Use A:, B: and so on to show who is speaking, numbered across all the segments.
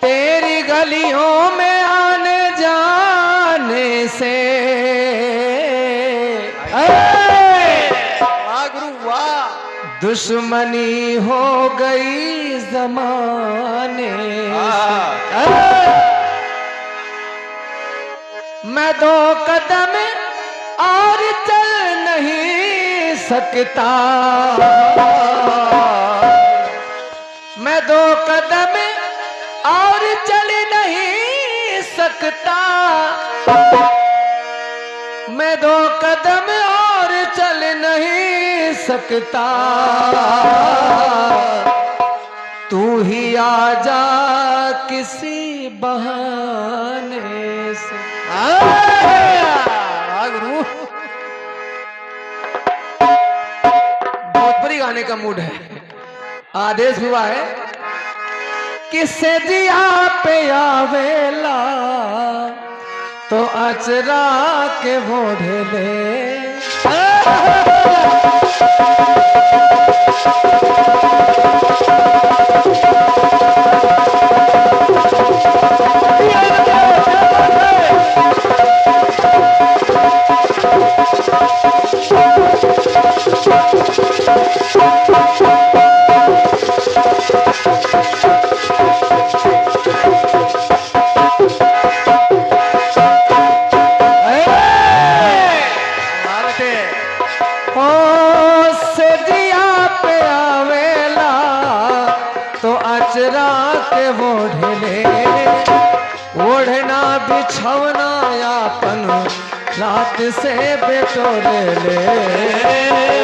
A: तेरी गलियों में आने जाने से
B: वाह गुरु वाह,
A: दुश्मनी हो गई जमाने से। मैं 2 कदम और चल नहीं सकता, मैं 2 कदम और चल नहीं सकता, मैं 2 कदम और चल नहीं सकता, तू ही आजा किसी बहाने से।
B: गुरु
A: भोजपुरी गाने का मूड है। आदेश हुआ है किसे दिया पे आवेला तो अचरा के बोढ़े ले। ओढ़ना बिछौना यापन रात से बेटोरे ले,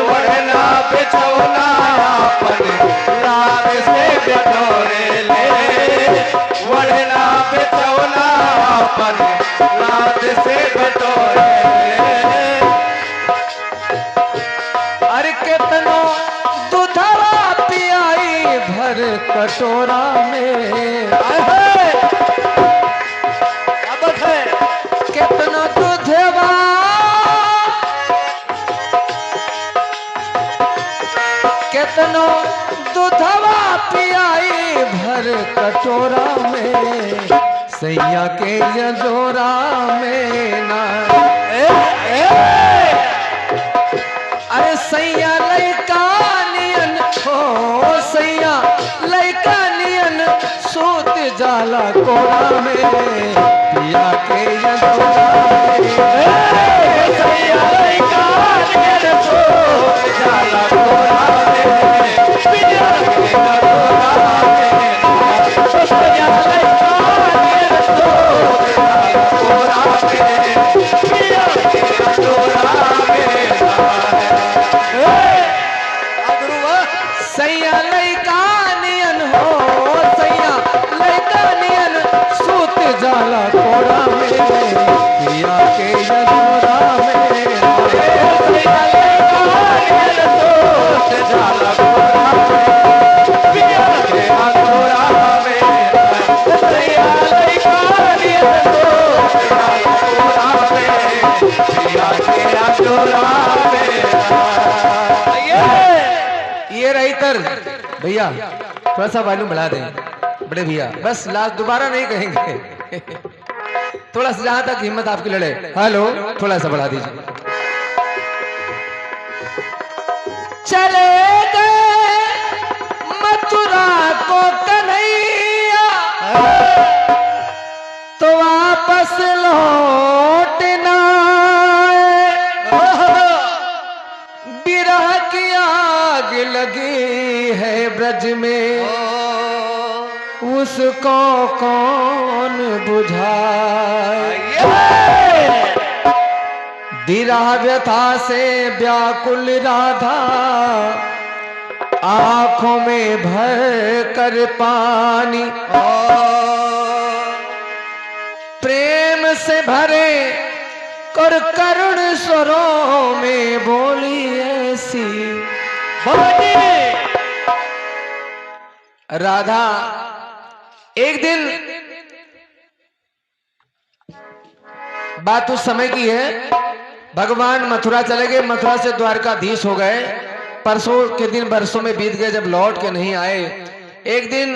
B: ओढ़ना बिछौना यापन रात से बेटोरे ले, ओढ़ना बिछौना यापन रात से बेटोरे ले।
A: अरे कितनो दूधवा पियाई भर कटोरा में, कितना दूधवा कितनो दूधवा पियाई भर कटोरा में, सैया के यजोरा में ना। अरे सैया लइका नियन हो, सैया लइका नियन सूत जाला कोरा में, पिया के यजोरा में,
B: सैया लइका नियन सूत जाला कोरा में, पिया के यजोरा में, सैया लइका नियन सूत जाला कोरा में, पिया के यजोरा में।
A: सैया लइका नियन हो, सैया लइका नियन सूत जाला कोरा में, पिया के यजोरा में,
B: सैया लइका नियन सूत जाला कोरा में, पिया के यजोरा में, सैया लइका नियन सूत जाला कोरा में, पिया के यजोरा में।
A: ये रही तर्ज। भैया थोड़ा सा वॉल्यूम बढ़ा दें बड़े भैया, बस लास्ट दोबारा नहीं कहेंगे। थोड़ा सा जहां तक हिम्मत आपकी लड़े। हेलो थोड़ा सा बढ़ा दीजिए। चले गए मथुरा को कन्हैया तो वापस लौटना, बिरह की आग लगी है ब्रज में, उसको कौन बुझाए। विरह व्यथा से व्याकुल राधा आंखों में भर कर पानी प्रेम से भरे कर करुण स्वरों में बोली ऐसी राधा। एक दिन बात उस समय की है, भगवान मथुरा चले गए, मथुरा से द्वारकाधीश हो गए। परसों के दिन बरसों में बीत गए, जब लौट के नहीं आए। एक दिन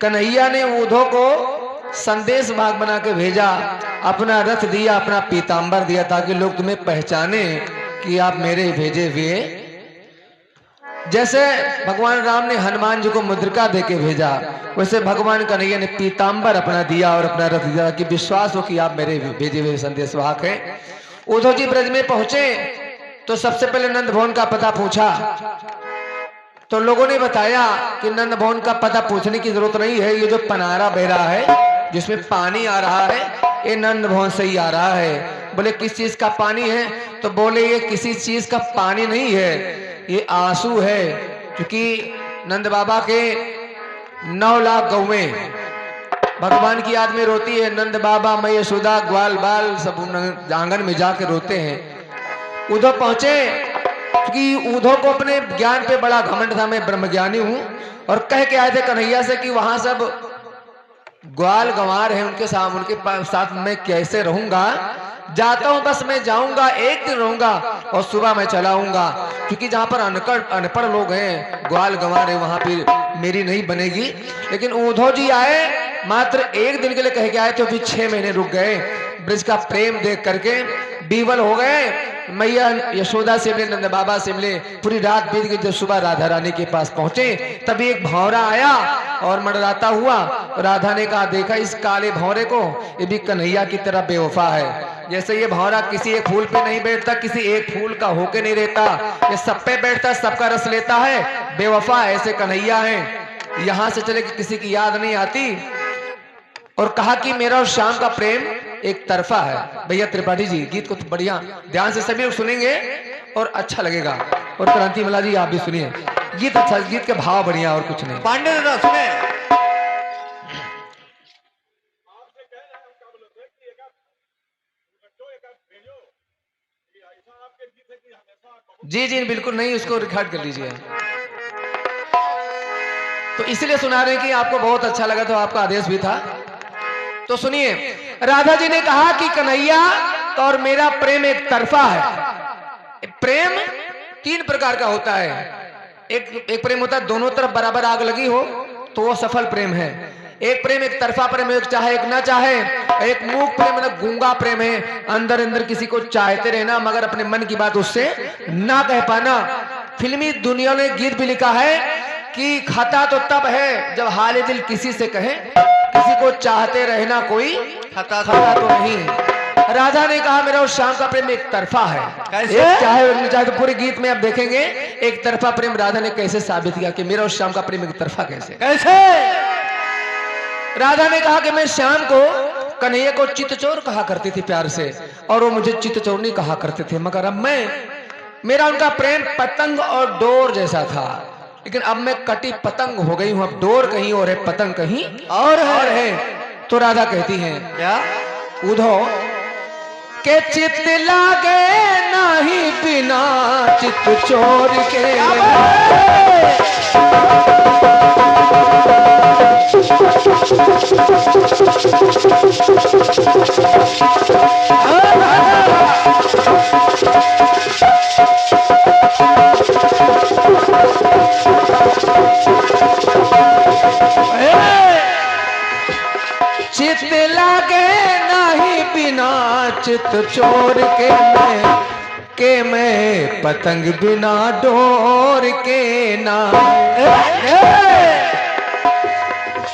A: कन्हैया ने उद्धव को संदेश भाग बना के भेजा, अपना रथ दिया, अपना पीतांबर दिया, ताकि लोग तुम्हें पहचाने कि आप मेरे भेजे हुए। जैसे भगवान राम ने हनुमान जी को मुद्रिका देके भेजा, वैसे भगवान कन्हैया ने पीतांबर अपना दिया और अपना रथ दिया, कि विश्वास हो कि आप मेरे भेजे हुए संदेशवाहक हैं। उद्धव जी ब्रज में पहुंचे तो सबसे पहले नंद भवन का पता पूछा, तो लोगों ने बताया कि नंद भवन का पता पूछने की जरूरत नहीं है, ये जो पनारा बह रहा है जिसमें पानी आ रहा है, ये नंद भवन से ही आ रहा है। बोले किस चीज का पानी है? तो बोले ये किसी चीज का पानी नहीं है, ये आंसू है, क्योंकि नंद बाबा के 9 लाख गौएं भगवान की याद में रोती है। नंद बाबा, मैं यशोदा, ग्वाल बाल सब आंगन में जाके रोते हैं। उद्धव पहुंचे, क्योंकि उद्धव को अपने ज्ञान पे बड़ा घमंड था, मैं ब्रह्मज्ञानी हूं, और कह के आए थे कन्हैया से कि वहां सब ग्वाल गंवार हैं, उनके साथ मैं कैसे रहूंगा। जाता हूं, बस मैं जाऊंगा, एक दिन रहूंगा और सुबह मैं चलाऊंगा, क्योंकि जहां पर अनपढ़ लोग हैं, ग्वाल गंवार है, वहां पर मेरी नहीं बनेगी। लेकिन उद्धव जी आए, मात्र एक दिन के लिए कह के आए, तो फिर 6 महीने रुक गए। ब्रज का प्रेम देख करके बीवल हो गए। मैया यशोदा से मिले, नंद बाबा से मिले, पूरी रात बीत गई। जब सुबह राधा रानी के पास पहुंचे, तभी एक भौरा आया और मंडराता हुआ। राधा ने कहा, देखा इस काले भौरे को, ये भी कन्हैया की तरह बेवफा है। जैसे ये भौरा किसी एक फूल पे नहीं बैठता, किसी एक फूल का होके नहीं रहता, ये सब पे बैठता, सबका रस लेता है, बेवफा ऐसे कन्हैया है। यहां से चले कि किसी की याद नहीं आती। और कहा कि मेरा और श्याम का प्रेम एक तरफा है। भैया त्रिपाठी जी, गीत को तो बढ़िया ध्यान से सभी लोग सुनेंगे और अच्छा लगेगा। और क्रांति मला जी, आप भी सुनिए, गीत अच्छा, गीत के भाव बढ़िया, और कुछ नहीं।
B: पांडे दादा सुने।
A: जी जी बिल्कुल नहीं, उसको रिकॉर्ड कर लीजिए। तो इसलिए सुना रहे हैं कि आपको बहुत अच्छा लगा, तो आपका आदेश भी था। तो सुनिए, राधा जी ने कहा कि कन्हैया और मेरा प्रेम एक तरफा है। प्रेम 3 प्रकार का होता है। एक प्रेम होता है दोनों तरफ बराबर आग लगी हो, तो वो सफल प्रेम है। एक प्रेम एक तरफा प्रेम, एक चाहे एक ना चाहे। एक मूक प्रेम मतलब गूंगा प्रेम है, अंदर अंदर किसी को चाहते रहना, मगर अपने मन की बात उससे ना कह पाना। फिल्मी दुनिया ने गीत भी लिखा है कि खता तो तब है जब हाल दिल किसी से कहे, किसी को चाहते रहना कोई खता तो नहीं। राधा ने कहा मेरा और श्याम का प्रेम एक तरफा है। एक चाहे तो पूरे गीत में आप देखेंगे एक तरफा प्रेम राधा ने कैसे साबित किया कि मेरा और श्याम का प्रेम एक तरफा कैसे। राधा ने कहा कि मैं श्याम को, कन्हैया को चित्तचोर कहा करती थी प्यार से, और वो मुझे चित्तचोर नहीं कहा करते थे। मगर अब मेरा उनका प्रेम पतंग और डोर जैसा था, लेकिन अब मैं कटी पतंग हो गई हूं। अब डोर कहीं और है, पतंग कहीं और है। तो राधा कहती हैं क्या, उद्धव के चित लागे नहीं बिना चित चोर के। चित लागे नहीं बिना चित चोर के मैं पतंग बिना डोर के ना।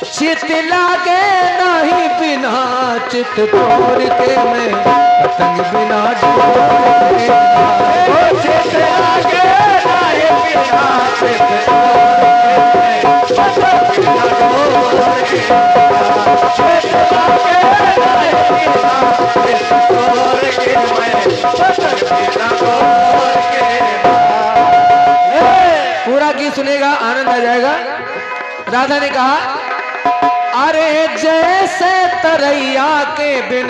A: चित लागे नहीं बिना चित चोर के मैं पतंग बिना डोर के ना। चित लागे नहीं बिना चित चोर के पूरा गीत सुनेगा, आनंद आ जाएगा। राधा ने कहा, अरे जैसे तरैया के बिन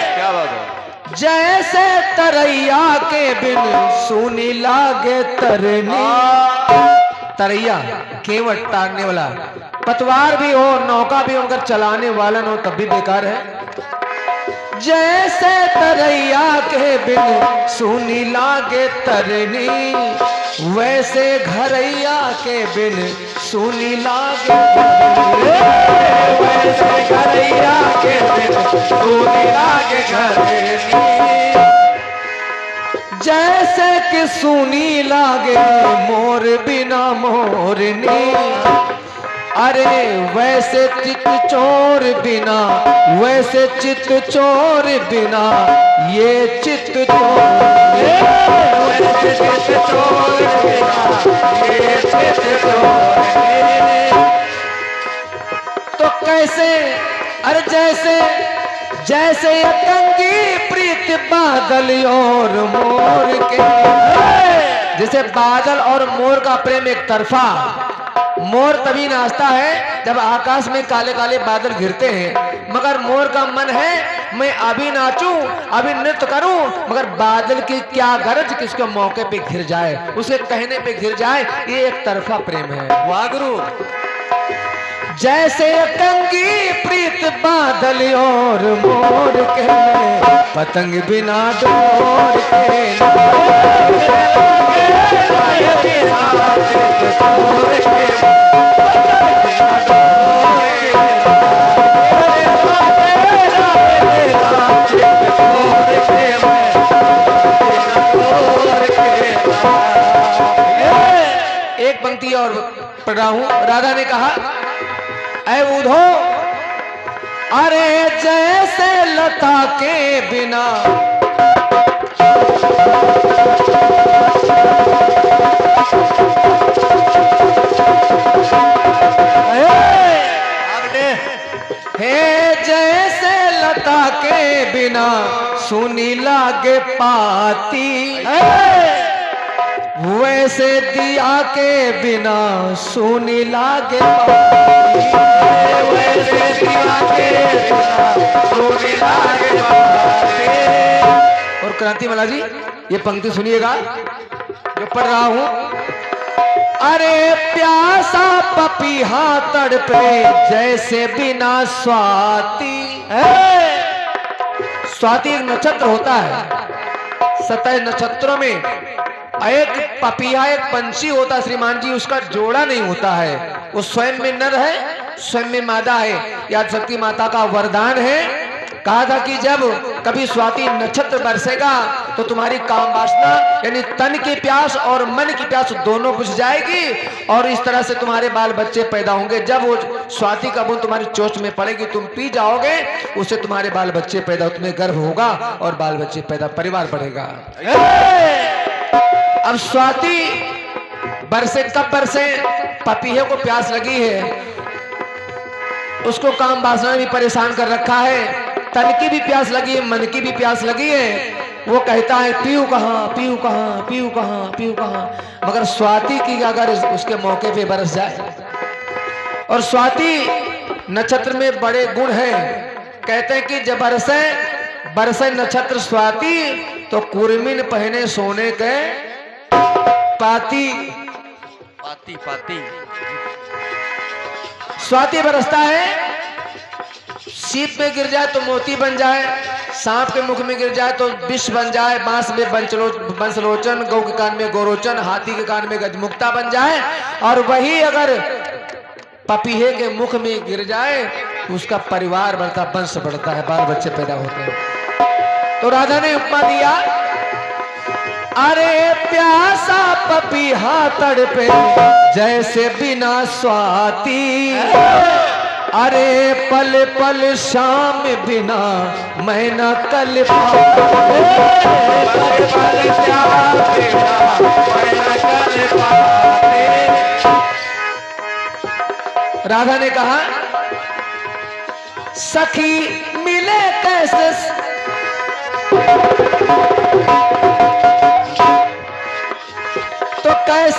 B: क्या बात है।
A: जैसे तरैया के बिन सूनी लागे तरनी। तरैया केवट तारने वाला, पतवार भी हो, नौका भी हो, मगर चलाने वाला न हो तब भी बेकार है। जैसे तरैया के बिन सूनी लागे तरनी, वैसे घरैया के बिन सूनी लागे तरनी।
B: वैसे घरैया के बिन सूनी लागे घरनी।
A: जैसे कि सूनी लागे मोर बिना मोरनी, अरे वैसे चित चोर बिना, वैसे चित चोर बिना ये चित चोर।
B: वैसे चित चोर बिना ये चित चोर।
A: तो कैसे, अरे जैसे जैसे कंगी प्रीत बादल और मोर के, जैसे बादल और मोर का प्रेम एक तरफा। मोर तभी नाचता है जब आकाश में काले काले बादल घिरते हैं, मगर मोर का मन है मैं अभी नाचूं, अभी नृत्य करूं, मगर बादल की क्या गरज किसके मौके पे घिर जाए, उसके कहने पे घिर जाए। ये एक तरफा प्रेम है।
B: वाह गुरु।
A: जैसे कंगी प्रीत बादल और मोर के, पतंग बिना डोर के। एक पंक्ति और पढ़ रहा हूं। राधा ने कहा, ऐ उधो, अरे जैसे लता के बिना, हे जैसे लता के बिना सुनी लागे पाती, वैसे दिया के बिना सुनी लागे पाती।
B: वैसे दिया के बिना सूनी लागे पाती।
A: और क्रांति माला जी ये पंक्ति सुनिएगा जो पढ़ रहा हूं। अरे प्यासा पपीहा तड़पे जैसे बिना स्वाति। स्वाति एक नक्षत्र होता है, 27 नक्षत्रों में एक पपीहा एक पंछी होता है श्रीमान जी, उसका जोड़ा नहीं होता है। वो स्वयं में नर है, स्वयं में मादा है। याद शक्ति माता का वरदान है। कहा था कि जब कभी स्वाति नक्षत्र बरसेगा तो तुम्हारी काम वासना यानी तन की प्यास और मन की प्यास दोनों बुझ जाएगी, और इस तरह से तुम्हारे बाल बच्चे पैदा होंगे। जब वो स्वाति का बूंद तुम्हारी चोंच में पड़ेगी, तुम पी जाओगे, उससे तुम्हारे बाल बच्चे पैदा, तुम्हें गर्भ होगा और बाल बच्चे पैदा, परिवार बढ़ेगा। अब स्वाति बरसे कब बरसे? पपीहे को प्यास लगी है, उसको काम वासना भी परेशान कर रखा है, तन की भी प्यास लगी है, मन की भी प्यास लगी है। वो कहता है पीऊ कहाँ, पीऊ कहाँ, पीऊ कहाँ, पीऊ कहाँ। मगर स्वाति की अगर उसके मौके पे बरस जाए, और स्वाति नक्षत्र में बड़े गुण हैं। कहते हैं कि जब बरसे नक्षत्र स्वाति तो कुर्मिन पहने सोने के पाती।
B: पाती पाती
A: स्वाति बरसता है, सीप में गिर जाए तो मोती बन जाए, सांप के मुख में गिर जाए तो विष बन जाए, बांस में बंसलोचन, गौ के कान में गोरोचन, हाथी के कान में गजमुक्ता बन जाए, और वही अगर पपीहे के मुख में गिर जाए तो उसका परिवार बढ़ता, वंश बढ़ता है, बाल बच्चे पैदा होते हैं। तो राधा ने उपमा दिया, अरे प्यासा पपीहा तड़पे जैसे बिना स्वाति, अरे पल पल शाम बिना मैं न कल राधा ने कहा, सखी मिले कैसे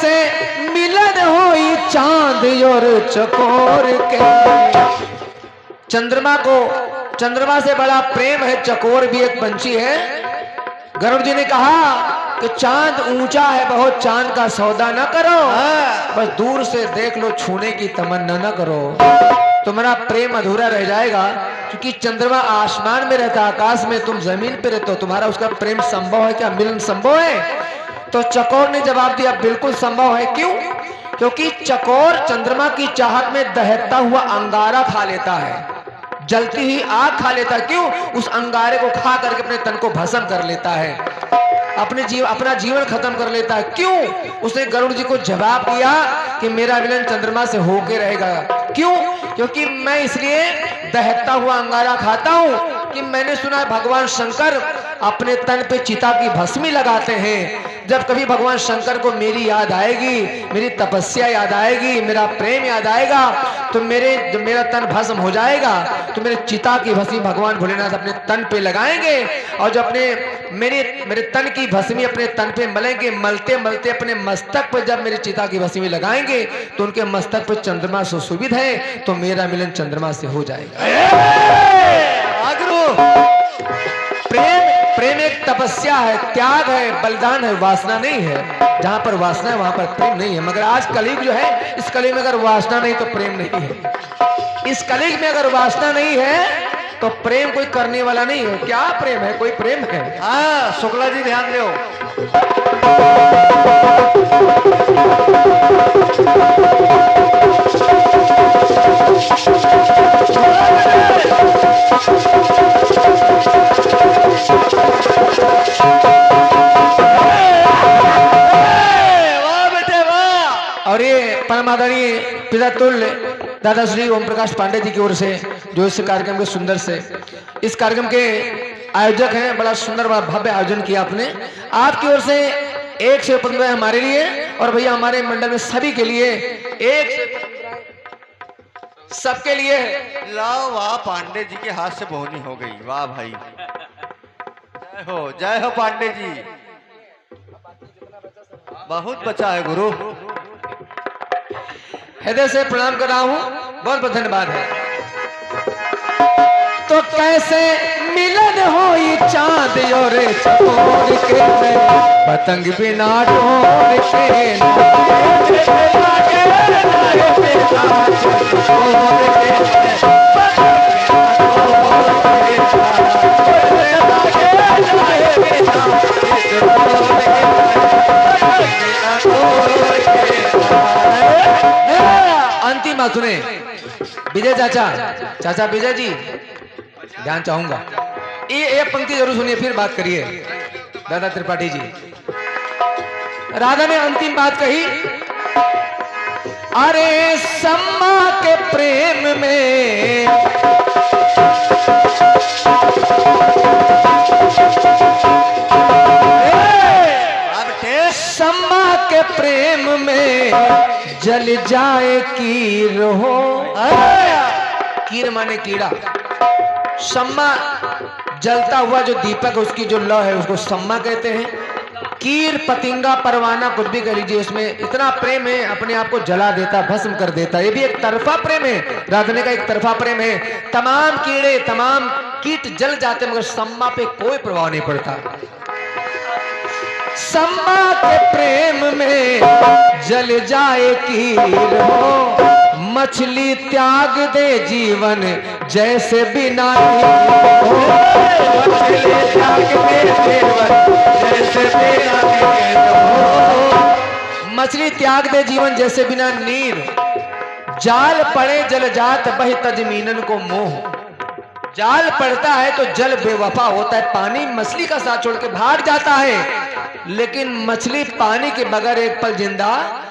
A: कैसे मिलन हुई चांद और चकोर के। चंद्रमा से बड़ा प्रेम है, चकोर भी एक पंछी है। गरुड़ जी ने कहा कि चांद ऊंचा है बहुत, चांद का सौदा न करो, बस दूर से देख लो, छूने की तमन्ना न करो, तुम्हारा प्रेम अधूरा रह जाएगा। क्योंकि चंद्रमा आसमान में रहता, आकाश में, तुम जमीन पे रहते हो, तुम्हारा उसका प्रेम संभव है क्या, मिलन संभव है? तो चकोर ने जवाब दिया बिल्कुल संभव है। क्यों? क्योंकि चकोर चंद्रमा की चाहत में दहकता हुआ अंगारा खा लेता है, जलती हुई आग खा लेता है। क्यों? उस अंगारे को खा करके अपने तन को भस्म कर लेता है, अपना जीवन खत्म कर लेता है। क्यों? उसने गरुड़ जी को जवाब दिया कि मेरा मिलन चंद्रमा से होके रहेगा। क्यों? क्योंकि मैं इसलिए दहकता हुआ अंगारा खाता हूं कि मैंने सुना है भगवान शंकर अपने तन पे चिता की भस्मी लगाते हैं। जब कभी भगवान शंकर को मेरी याद आएगी, मेरी तपस्या याद आएगी, मेरा प्रेम याद आएगा, तो जब मेरा तन भस्म हो जाएगा तो मेरे चिता की भस्मी भगवान भोलेनाथ अपने तन पे लगाएंगे, और जो मेरे तन की भस्मी अपने तन पे मलेंगे, मलते मलते अपने मस्तक पर जब मेरे चिता की भस्मी लगाएंगे तो उनके मस्तक पर चंद्रमा सुशोभित है, तो मेरा मिलन चंद्रमा से हो जाएगा। प्रेम एक तपस्या है, त्याग है, बलिदान है, वासना नहीं है। जहां पर वासना है वहां पर प्रेम नहीं है। मगर आज कलयुग जो है, इस कलयुग में अगर वासना नहीं तो प्रेम नहीं है। इस कलयुग में अगर वासना नहीं है तो प्रेम कोई करने वाला नहीं है। क्या प्रेम है? कोई प्रेम है?
B: हाँ शुक्ला जी ध्यान दो।
A: और ये परमादरणीय पिता तुल्य दादाश्री ओम प्रकाश पांडे जी की ओर से जो इस कार्यक्रम के सुंदर से इस कार्यक्रम के आयोजक हैं, बड़ा सुंदर बड़ा भव्य आयोजन किया आपने। आपकी ओर से 115 हमारे लिए और भैया हमारे मंडल में सभी के लिए 115 सबके लिए।
B: लाओ वाह, पांडे जी के हाथ से बोहनी हो गई। वाह भाई, जय हो पांडे जी, बहुत बचा है गुरु।
A: हृदय से प्रणाम कर रहा हूं, बहुत बहुत धन्यवाद है। तो कैसे मिलन होई चांद और चकोर के, पतंग बिना डोर के अंतिम बात सुने। विजय चाचा विजय जी ध्यान चाहूंगा, ये पंक्ति जरूर सुनिए, फिर बात करिए। दादा त्रिपाठी जी, राधा ने अंतिम बात कही, अरे सम्मा के प्रेम में सम्मा के प्रेम में जल जाए कीर हो। कीर माने कीड़ा, सम्मा जलता हुआ जो दीपक है उसकी जो लौ है उसको सम्मा कहते हैं। कीर पतिंगा परवाना कुछ भी कह लीजिए, उसमें इतना प्रेम है अपने आप को जला देता, भस्म कर देता। ये भी एक तरफा प्रेम है, राधने का एक तरफा प्रेम है। तमाम कीड़े तमाम कीट जल जाते मगर सम्मा पे कोई प्रभाव नहीं पड़ता। सम्मा के प्रेम में जल जाए कीर हो, मछली त्याग दे जीवन जैसे बिना हो। मछली त्याग दे जीवन जैसे बिना हो। मछली त्याग दे जीवन जैसे बिना नीर, जाल पड़े जल जात बह तजमीनन को मोह। जाल पड़ता है तो जल बेवफा होता है, पानी मछली का साथ छोड़ के भाग जाता है, लेकिन मछली पानी के बगैर एक पल जिंदा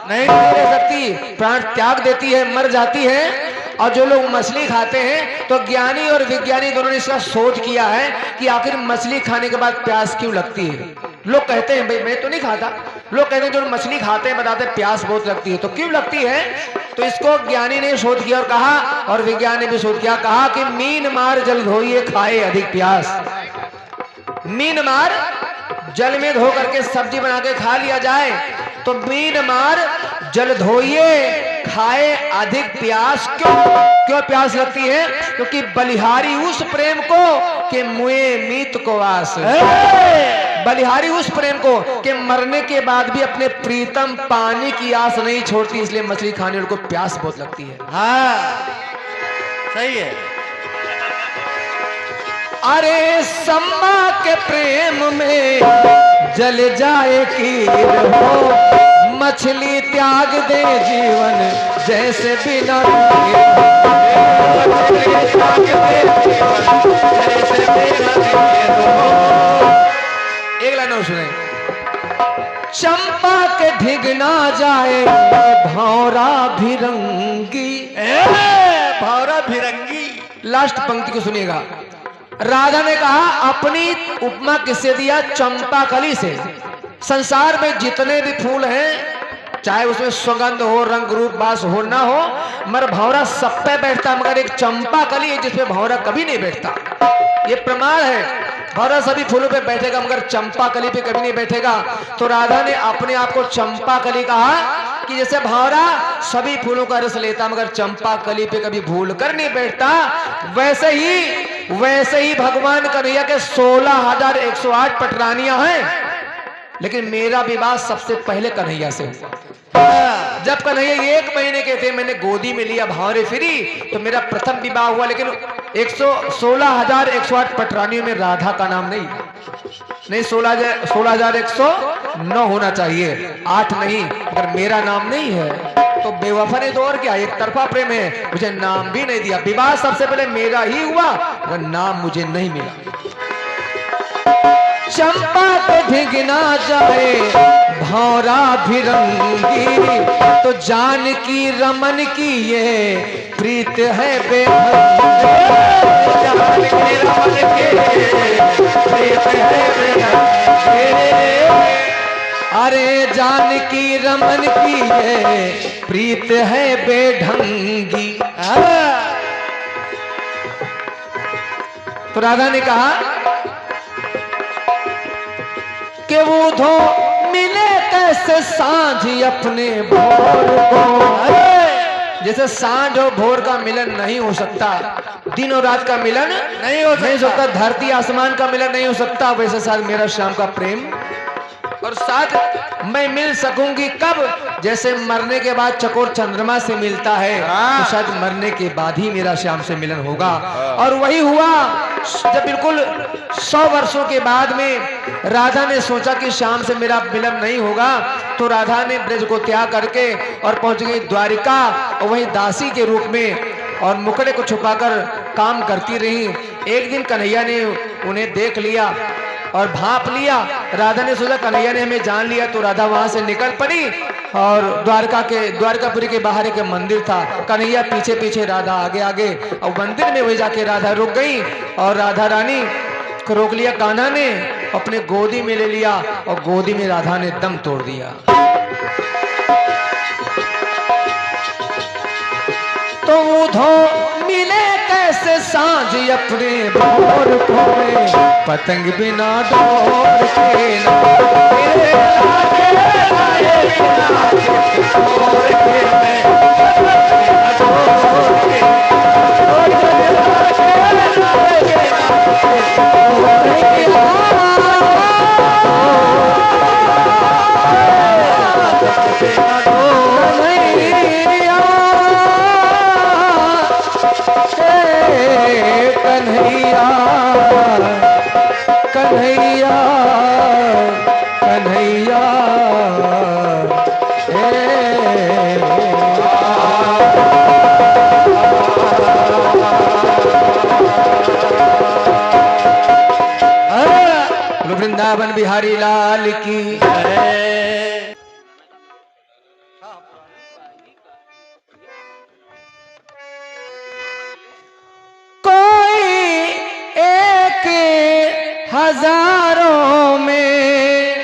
A: नहीं रह सकती, प्राण त्याग देती है, मर जाती है। और जो लोग मछली खाते हैं तो ज्ञानी और विज्ञानी दोनों ने इसका शोध किया है कि आखिर मछली खाने के बाद प्यास क्यों लगती है। लोग कहते हैं, भाई मैं तो नहीं खाता, लोग कहते हैं जो मछली खाते हैं बताते हैं प्यास बहुत लगती है, तो क्यों लगती है? तो इसको ज्ञानी ने शोध किया और कहा, और विज्ञान ने भी शोध किया, कहा कि मीन मार जल धोइए खाए अधिक प्यास। मीन मार जल में धो करके सब्जी बना के खा लिया जाए तो मीन मार जल धोइए, खाए अधिक प्यास। क्यों क्यों प्यास लगती है? क्योंकि बलिहारी उस प्रेम को कि मुए मीत को आस। बलिहारी उस प्रेम को कि मरने के बाद भी अपने प्रीतम पानी की आस नहीं छोड़ती, इसलिए मछली खाने वालों को प्यास बहुत लगती है।
B: हाँ सही है।
A: अरे सम्मा के प्रेम में जल जाए कीर हो, मछली त्याग दे जीवन जैसे बिना एक लाइन और सुने। चंपा के ढिगना जाए भौरा भिरंगी।
B: भौरा भिरंगी।
A: लास्ट पंक्ति को सुनिएगा। राधा ने कहा अपनी उपमा किससे दिया? चंपा कली से। संसार में जितने भी फूल हैं, चाहे उसमें सुगंध हो, रंग रूप बास हो ना हो, मगर भौरा सब पे बैठता, मगर एक चंपा कली है जिसमें भौरा कभी नहीं बैठता। ये प्रमाण है। भौरा सभी फूलों पे बैठेगा मगर चंपा कली पे कभी नहीं बैठेगा। तो राधा ने अपने आप को चंपा कली कहा कि जैसे भौरा सभी फूलों का रस लेता मगर चंपा कली पे कभी भूल कर नहीं बैठता, वैसे ही भगवान कन्हैया के 16,108 पटरानियां हैं, लेकिन मेरा विवाह सबसे पहले कन्हैया से हुआ। जब कन्हैया 1 महीने के थे, मैंने गोदी में लिया भावरे फिरी, तो मेरा प्रथम विवाह हुआ। लेकिन 16,108 पटरानियों में राधा का नाम नहीं 16,109 होना चाहिए, 8 नहीं, अगर मेरा नाम नहीं है तो बेवफा ने तो और क्या, एक तरफा प्रेम है, मुझे नाम भी नहीं दिया। विवाह सबसे पहले मेरा ही हुआ मगर नाम मुझे नहीं मिला। चंपा को भिगना जाए भौरा भिरंगी, तो जानकी रमन की ये प्रीत है बेढंगी। जानकी रमन की प्रीत है बेढंगी। अरे जानकी रमन की ये प्रीत है बेढंगी। तो राधा ने कहा कि वो धो मिले कैसे सांझ अपने भोर को। जैसे सांझ और भोर का मिलन नहीं हो सकता, दिन और रात का मिलन नहीं हो सकता, धरती आसमान का मिलन नहीं हो सकता, वैसे साथ मेरा श्याम का प्रेम और साथ मैं मिल सकूंगी कब? जैसे मरने के बाद चकोर चंद्रमा से मिलता है, तो शायद मरने के बाद ही मेरा श्याम से मिलन होगा। और वही हुआ जब बिल्कुल 100 वर्षों के बाद में राधा ने सोचा कि श्याम से मेरा मिलन नहीं होगा, तो राधा ने ब्रज को त्याग करके और पहुंच गई द्वारिका, और वही दासी के रूप में और मुखड़े को छुपाकर काम करती रही। एक दिन कन्हैया ने उन्हें देख लिया और भाप लिया। राधा ने सोचा कन्हैया ने हमें जान लिया, तो राधा वहां से निकल पड़ी और द्वारकापुरी के बाहर एक मंदिर था, कन्हैया पीछे पीछे, राधा आगे आगे, और मंदिर में वही जाके राधा रुक गई और राधा रानी को रोक लिया कान्हा ने, अपने गोदी में ले लिया और गोदी में राधा ने दम तोड़ दिया। तो उधो मिले कैसे सांझ अपने भोर को, पतंग बिना डोर के ना मेरे लागे लाए बिना डोर के मैं बिना डोर के कन्हैया कन्हैया कन्हैया वृंदावन बिहारी लाल की हजारों में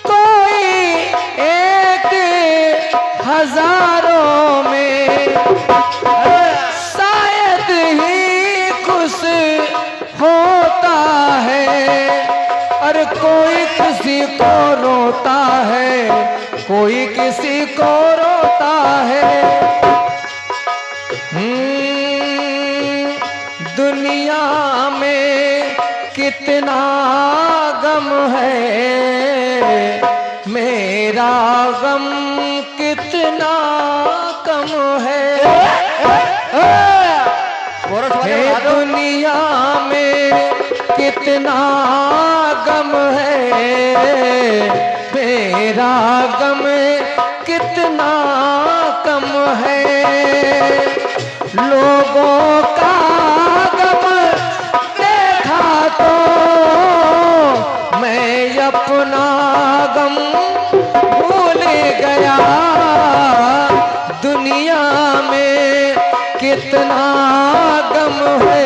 A: कोई एक हजारों में शायद ही खुश होता है, और कोई किसी को रोता है, कोई किसी को रोता है। दुनिया में कितना गम है, मेरा गम कितना कम है। दुनिया में कितना गम है, मेरा गम कितना कम है। लोगों का गम देखा तो मैं अपना गम भूल गया। दुनिया में कितना गम है,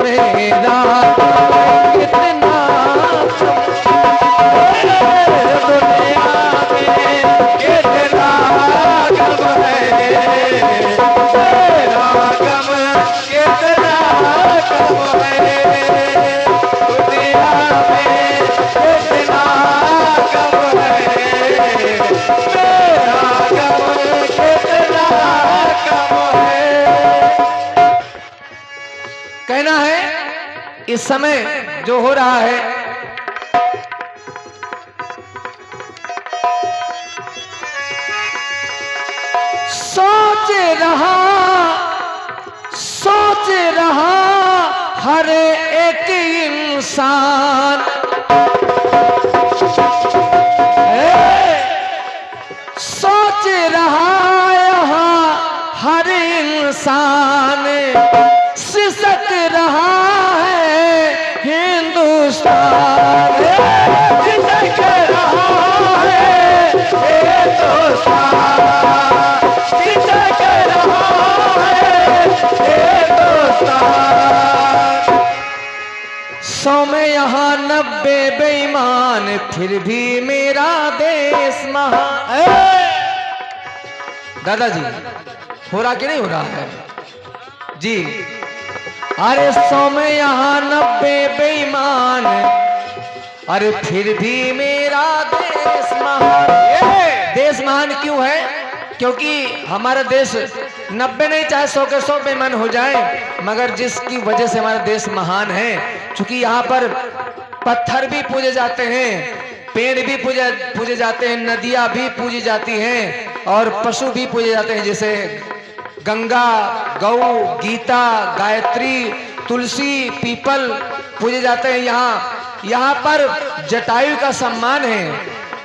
A: मेरा कितना दुनिया में कितना गम है, मेरा गम कितना कम है। दुनिया में कितना गम है, मेरा गम कितना कम है। कहना है इस समय जो हो रहा है, सोच रहा हर एक इंसान, सोच रहा यहाँ हर इंसान, सिसक रहा है हिंदुस्तान, सिसक रहा है हिंदुस्तान, सिसक रहा है हिंदुस्तान। 100 में यहाँ 90 बेईमान, फिर भी मेरा देश महान। दादाजी हो रहा कि नहीं हो रहा है जी? अरे 100 में यहाँ 90 बेईमान, अरे फिर भी मेरा देश महान। देश महान क्यों है? क्योंकि हमारा देश 90 नहीं चाहे 100 के 100 बेईमान हो जाए, मगर जिसकी वजह से हमारा देश महान है, क्योंकि यहाँ पर पत्थर भी पूजे जाते हैं, पेड़ भी पूजे जाते हैं, नदियां भी पूजी जाती हैं, और पशु भी पूजे जाते हैं, जैसे गंगा, गौ, गीता, गायत्री, तुलसी, पीपल पूजे जाते हैं। यहाँ पर जटायु का सम्मान है,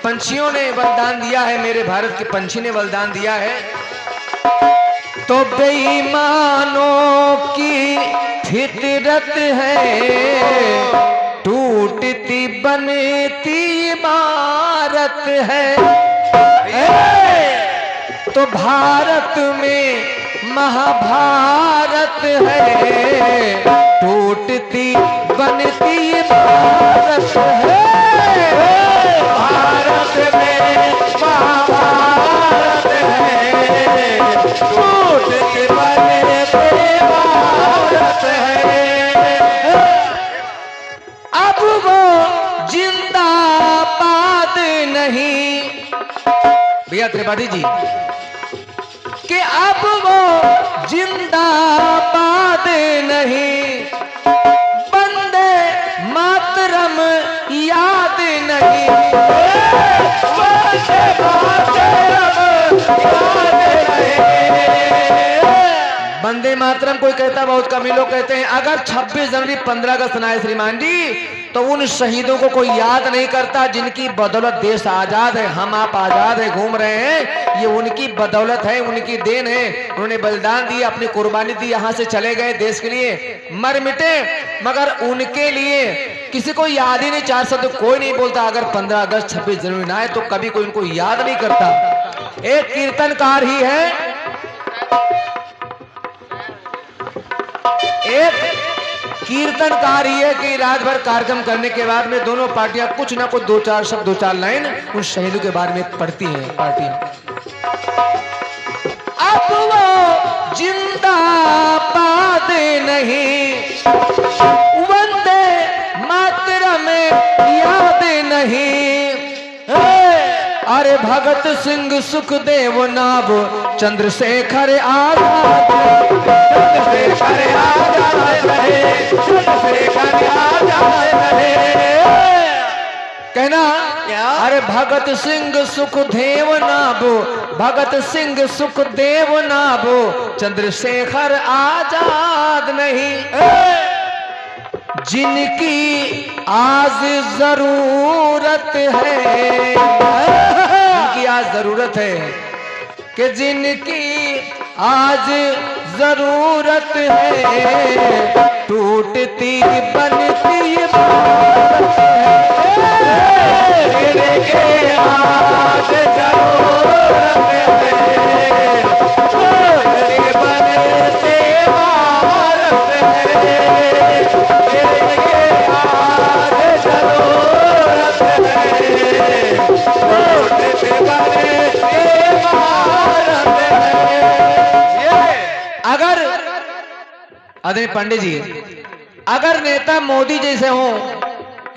A: पंछियों ने बलिदान दिया है, मेरे भारत के पंछी ने बलिदान दिया है। तो बेईमानों की फितरत है, टूटती बनती इमारत है। तो भारत में महाभारत है, टूटती बनती इमारत है। भारत में महाभारत है, टूटती बनती इमारत है। अब वो जिंदाबाद नहीं, भैया त्रिपाठी जी, कि अब वो जिंदाबाद नहीं, वंदे मातरम याद नहीं, वंदे मातरम याद नहीं। वंदे मातरम कोई कहता, बहुत कम ही लोग कहते हैं। अगर 26 जनवरी 15 अगस्त मनाए श्रीमान जी, तो उन शहीदों को कोई याद नहीं करता जिनकी बदौलत देश आजाद है, हम आप आजाद है, घूम रहे हैं। ये उनकी बदौलत है, उनकी देन है। उन्होंने बलिदान दिया, अपनी कुर्बानी दी, यहाँ से चले गए, देश के लिए मर मिटे, मगर उनके लिए किसी को याद ही नहीं। 4 शब्द कोई नहीं बोलता। अगर 15 अगस्त 26 जनवरी ना आए तो कभी कोई उनको याद नहीं करता। एक कीर्तनकार ही है, एक कीर्तनकार ही है कि रात भर कार्यक्रम करने के बाद में दोनों पार्टियां कुछ ना कुछ 2-4 शब्द 2-4 लाइन उन शहीदों के बारे में पढ़ती हैं पार्टियां। अब वो जिंदाबाद नहीं, वंदे मातरम याद नहीं। अरे भगत सिंह सुखदेव नाभ चंद्रशेखर आजाद, चंद्रशेखर आजाद रहे, चंद्रशेखर आजाद रहे। कहना क्या? अरे भगत सिंह सुखदेव नाभो, भगत सिंह सुखदेव नाभो, चंद्रशेखर आजाद नहीं। जिनकी आज जरूरत है, जिनकी आज जरूरत है, कि जिनकी आज जरूरत है, टूटती बनती भारत है। जिनकी आज जरूरत है, टूटती बनती भारत है। अगर आदरणीय पांडे जी, अगर नेता मोदी जैसे हो,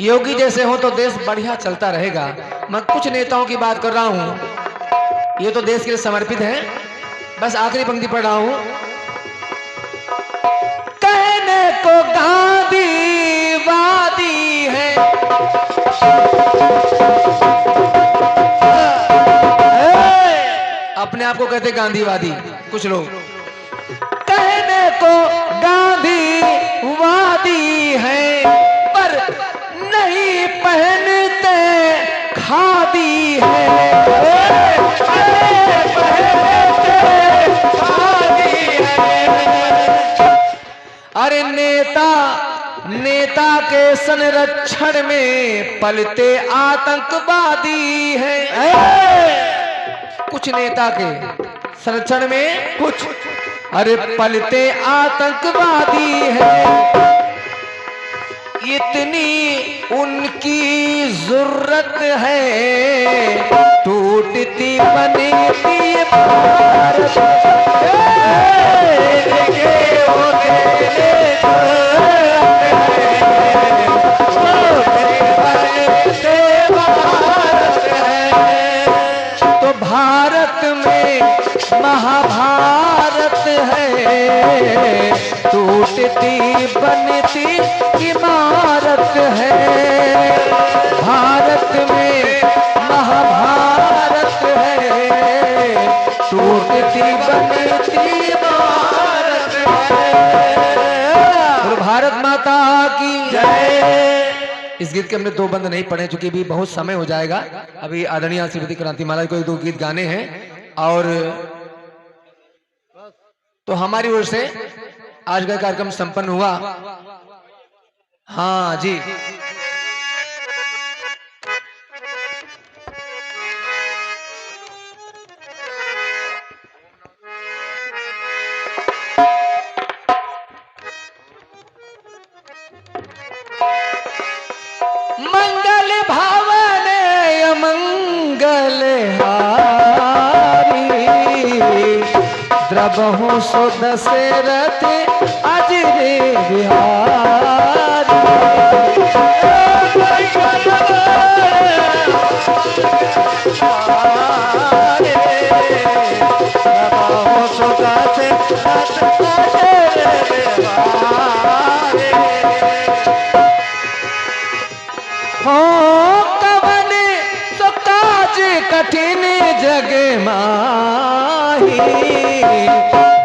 A: योगी जैसे हो, तो देश बढ़िया चलता रहेगा। मैं कुछ नेताओं की बात कर रहा हूं, ये तो देश के लिए समर्पित है। बस आखिरी पंक्ति पढ़ रहा हूं। कहने को गांधीवादी है, अपने आप को कहते गांधीवादी कुछ लोग। कहने को गांधीवादी है, पर नहीं पहनते खादी है। अरे नेता के संरक्षण में पलते आतंकवादी है। कुछ नेता के संरक्षण में कुछ, अरे पलते आतंकवादी है। इतनी उनकी जरूरत है, टूटती बनती भारत। तो भारत में महाभारत है, टूटती बनती इमारत है। भारत में महाभारत है, टूटती बनती इमारत है। और भारत माता की जय। इस गीत के हमने दो बंद नहीं पढ़े, चूंकि भी बहुत समय हो जाएगा। अभी आदरणीय श्रीमती क्रांतिमाला को एक दो गीत गाने हैं, और तो हमारी ओर से आज का कार्यक्रम संपन्न हुआ। हाँ जी, मंगल भवन मंगल हारी, द्रबहु सो दशरथ अजरे बिहारी। द्रबहु सो दशरथ अजरे बिहारी। हो कवन तो काज कठिन जग माही,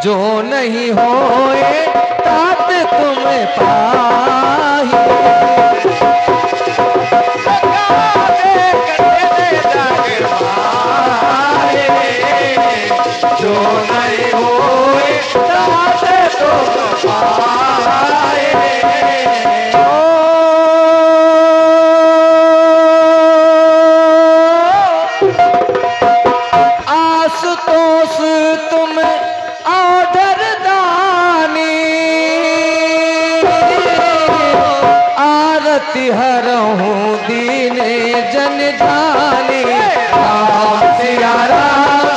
A: जो नहीं होए तात तुम पाही। जो नहीं होए तात तुम पाए। आशुतोष तुम ऑर्डर दानी, आरती हरहूं दीने जन जानी। राम सिया राम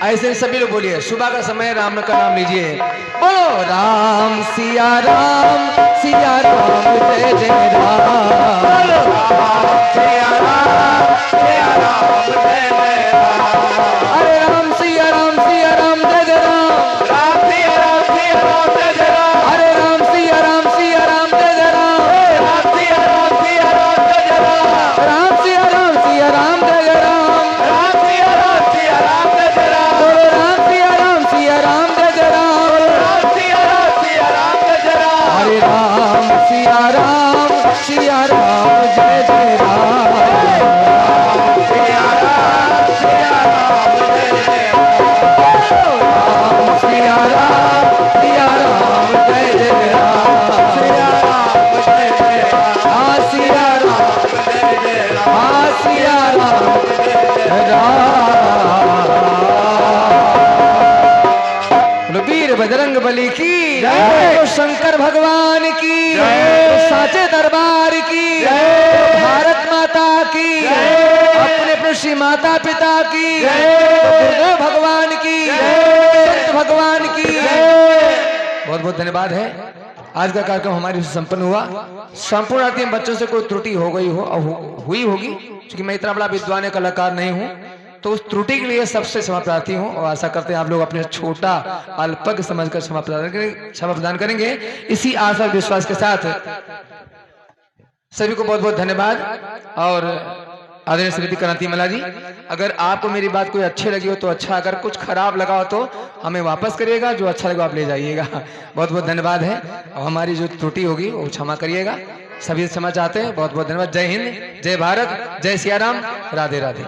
A: ऐसे सभी लोग बोलिए, सुबह का समय राम का नाम लीजिए। बोलो राम सिया राम जय जय राम। बोलो राम सिया राम जय जय राम। अरे राम सिया राम जय जय राम। राम सिया राम जय जय राम। अरे राम सिया राम जय जय राम। राम सिया राम जय जय राम। राम सिया राम जय जय राम। राम सिया राम जय जय राम। राम सिया राम जय जय राम। हरे राम सिया राम जय जय राम। राम सिया राम जय जय राम। राम सिया राम जय जय राम। सिया राम जय जय राम। सिया राम वीर बजरंग बली की जय। शंकर भगवान की जय। साचे दरबार की जय। भारत माता की जय। अपने ऋषि माता पिता की जय। गुरुदेव भगवान की जय। संत भगवान की जय। बहुत बहुत धन्यवाद है। आज का कार्यक्रम हमारे से संपन्न हुआ। संपूर्ण आरती में बच्चों से कोई त्रुटि हो गई हो हुई होगी, क्योंकि मैं इतना बड़ा विद्वान कलाकार नहीं हूँ, तो उस त्रुटि के लिए सबसे क्षमा प्रार्थी हूँ और आशा करते हैं आप लोग अपने छोटा अल्पज्ञ समझकर क्षमा प्रदान करेंगे। इसी आशा विश्वास के साथ सभी को बहुत बहुत धन्यवाद। और आदरणीय श्रीमती कांतिमाला जी, अगर आपको मेरी बात कोई अच्छी लगी हो तो अच्छा, अगर कुछ खराब लगा हो तो हमें वापस करिएगा, जो अच्छा लगा आप ले जाइएगा। बहुत बहुत धन्यवाद है। और हमारी जो त्रुटि होगी वो क्षमा करिएगा। सभी क्षमा चाहते हैं। बहुत बहुत धन्यवाद। जय हिंद, जय भारत, जय सिया राम, राधे राधे।